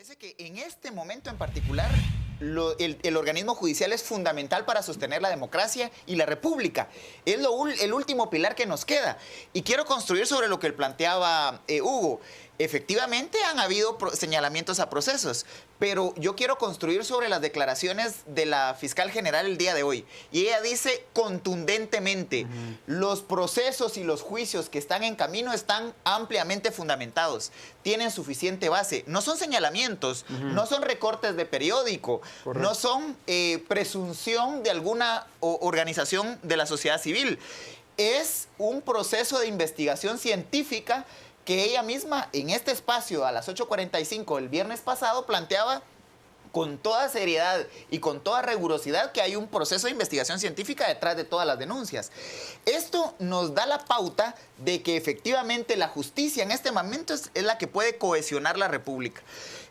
parece que en este momento en particular el organismo judicial es fundamental para sostener la democracia y la república. Es el último pilar que nos queda. Y quiero construir sobre lo que planteaba Hugo. Efectivamente han habido señalamientos a procesos, pero yo quiero construir sobre las declaraciones de la fiscal general el día de hoy. Y ella dice contundentemente, los procesos y los juicios que están en camino están ampliamente fundamentados, tienen suficiente base. No son señalamientos, no son recortes de periódico, correcto, no son presunción de alguna organización de la sociedad civil. Es un proceso de investigación científica que ella misma en este espacio a las 8:45 el viernes pasado planteaba con toda seriedad y con toda rigurosidad que hay un proceso de investigación científica detrás de todas las denuncias. Esto nos da la pauta de que efectivamente la justicia en este momento es la que puede cohesionar la República.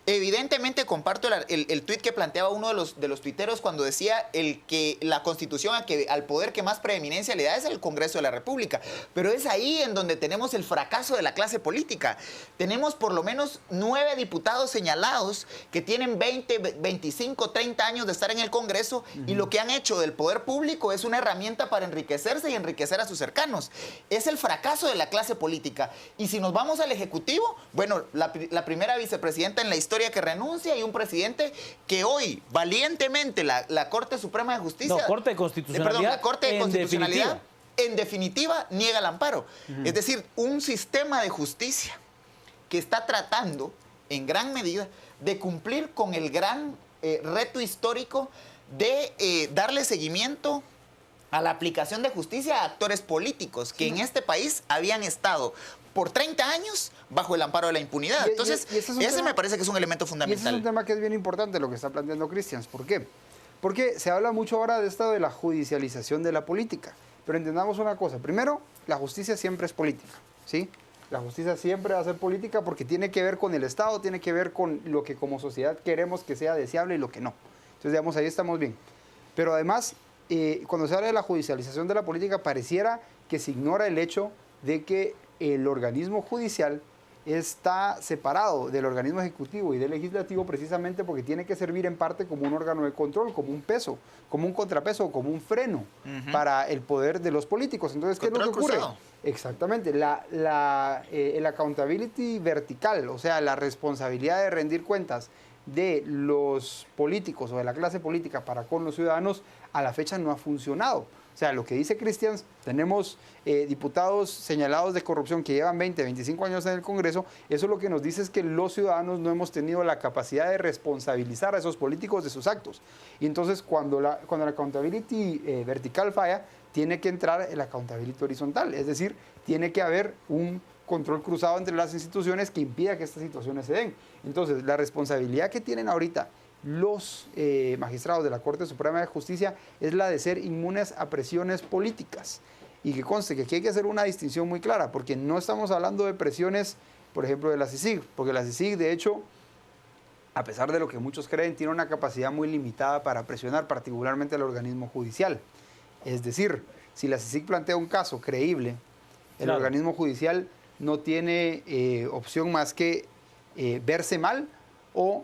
Evidentemente comparto el tuit que planteaba uno de los tuiteros cuando decía que la Constitución al poder que más preeminencia le da es el Congreso de la República. Pero es ahí en donde tenemos el fracaso de la clase política. Tenemos por lo menos 9 diputados señalados que tienen 20, 25, 30 años de estar en el Congreso y lo que han hecho del poder público es una herramienta para enriquecerse y enriquecer a sus cercanos. Es el fracaso de la clase política. Y si nos vamos al Ejecutivo, bueno, la primera vicepresidenta en la historia que renuncia y un presidente que hoy valientemente la Corte Suprema de Justicia... No, Corte de Constitucionalidad. Perdón, la Corte de Constitucionalidad en definitiva niega el amparo. Es decir, un sistema de justicia que está tratando en gran medida de cumplir con el gran reto histórico de darle seguimiento a la aplicación de justicia a actores políticos que en este país habían estado por 30 años bajo el amparo de la impunidad. Entonces, ese me parece que es un elemento fundamental. Y ese es un tema que es bien importante lo que está planteando Cristian. ¿Por qué? Porque se habla mucho ahora de esto de la judicialización de la política. Pero entendamos una cosa. Primero, la justicia siempre es política, ¿sí? La justicia siempre va a ser política porque tiene que ver con el Estado, tiene que ver con lo que como sociedad queremos que sea deseable y lo que no. Entonces, digamos, ahí estamos bien. Pero además, cuando se habla de la judicialización de la política, pareciera que se ignora el hecho de que el organismo judicial está separado del organismo ejecutivo y del legislativo precisamente porque tiene que servir en parte como un órgano de control, como un peso, como un contrapeso, como un freno para el poder de los políticos. Entonces, ¿qué es lo que ocurre? Cruzado. Exactamente, el accountability vertical, o sea, la responsabilidad de rendir cuentas de los políticos o de la clase política para con los ciudadanos, a la fecha no ha funcionado. O sea, lo que dice Cristian, tenemos diputados señalados de corrupción que llevan 20, 25 años en el Congreso. Eso lo que nos dice es que los ciudadanos no hemos tenido la capacidad de responsabilizar a esos políticos de sus actos. Y entonces, cuando la accountability vertical falla, tiene que entrar el accountability horizontal. Es decir, tiene que haber un control cruzado entre las instituciones que impida que estas situaciones se den. Entonces, la responsabilidad que tienen ahorita los magistrados de la Corte Suprema de Justicia es la de ser inmunes a presiones políticas. Y que conste que aquí hay que hacer una distinción muy clara, porque no estamos hablando de presiones, por ejemplo, de la CICIG, porque la CICIG, de hecho, a pesar de lo que muchos creen, tiene una capacidad muy limitada para presionar, particularmente al organismo judicial. Es decir, si la CICIG plantea un caso creíble, el organismo judicial no tiene opción más que verse mal o,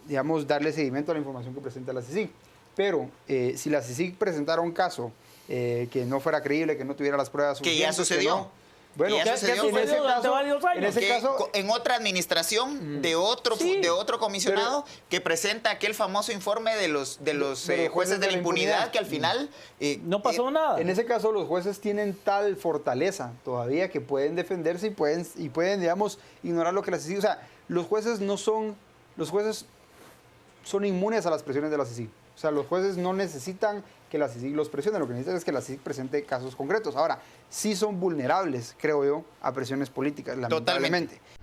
digamos, darle seguimiento a la información que presenta la CICIG. Pero si la CICIG presentara un caso que no fuera creíble, que no tuviera las pruebas suficientes... Que ya sucedió. Bueno, ¿qué sucedió en ese caso, en otra administración de otro comisionado que presenta aquel famoso informe de los jueces de la impunidad que al final no pasó nada. En ese caso los jueces tienen tal fortaleza todavía que pueden defenderse y pueden digamos ignorar lo que la CICIG, o sea, los jueces son inmunes a las presiones de la CICIG. O sea, los jueces no necesitan que la CICIG los presione, lo que necesitan es que la CICIG presente casos concretos. Ahora, sí son vulnerables, creo yo, a presiones políticas, lamentablemente. Totalmente.